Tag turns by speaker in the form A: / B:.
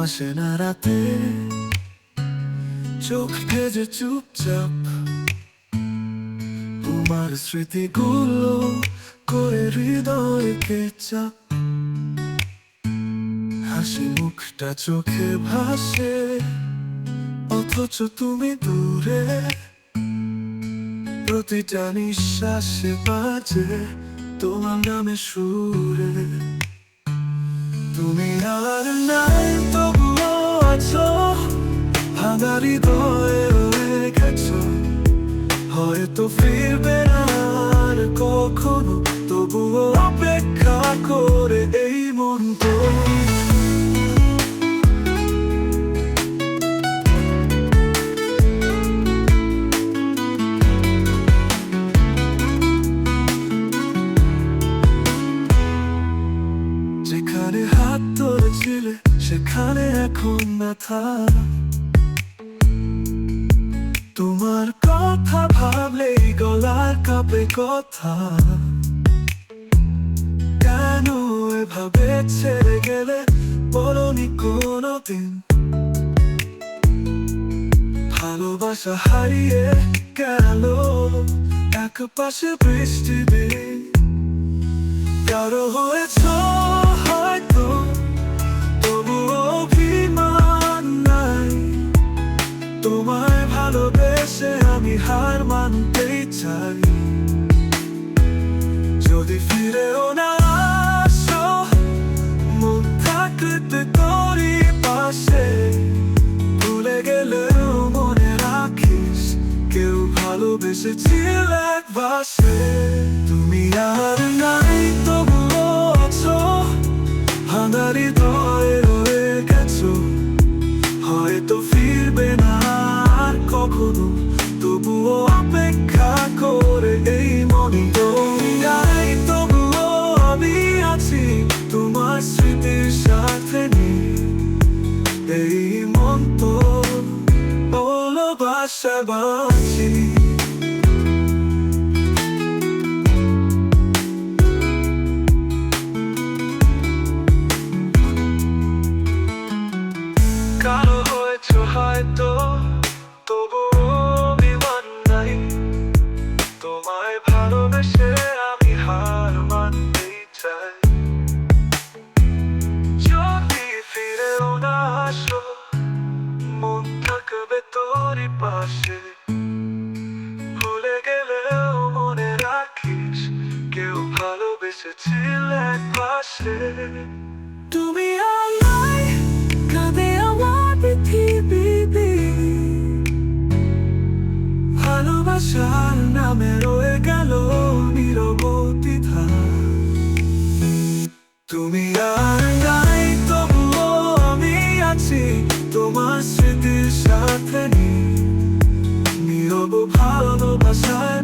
A: আসে না রাতে, চোখ ভেজে চুপচাপ তোমার স্মৃতিগুলো করে হৃদয়কে চাপ। হাসি মুখটা চোখে ভাসে, অথচ তুমি দূরে। প্রতিটা নিঃশ্বাসে বাজে তোমার নামে সুরে। তুমি আর নাই, তবুও আছো, ভাঙা হৃদয়ে রয়ে গেছো। হয়তো ফিরবে না আর কখনো, তবুও অপেক্ষা করে এই মন তো। যেখানে হাত ধরেছিলে সেখানে এখন ব্যথা। তোমার কথা ভাবলেই গলার কাঁপে কথা। কেন এভাবে ছেড়ে গেলে বলোনি কোনোদিন? ভালোবাসা হারিয়ে গেল একপাশে বৃষ্টি দিন। কারো হয়েছ হয়তো, তবুও অভিমান নাই। তোমায় ভালোবেসে আমি হার মানতেই চাই। যদি ফিরেও না আসো, মন থাকতে তোরই পাশে। ভুলে গেলেও মনে রাখিস, কেউ ভালোবেসেছিল একবাসে। তুমি আর নাই, তবুও আছো, ভাঙা হৃদয়ে রয়ে গেছো। হয়তো ফিরবে না আর কখনো, তবুও অপেক্ষা করে এই মন। তুমি নাই, তবুও আমি আছি, তোমার স্মৃতির সাথে নিয়ে। এই মন তো ভালোবাসা বাঁচি। কালো হয়েছ হয়তো, তবুও অভিমান নাই। তোমায় ভালোবেসে আমি হার মানতেই চাই। যদি ফিরেও না আসো, মন থাকবে তোরই পাশে। ভুলে গেলেও মনে রাখিস, কেউ ভালোবেসেছিল একপাশে। তুমি আর নাই, কাঁদে আমার পৃথিবী। ভালোবাসার নামে রয়ে গেল নিরবতা। তুমি আর নাই, তবুও আমি আছি, তোমার স্মৃতির সাথে নিয়ে। নীরব ভালোবাসায়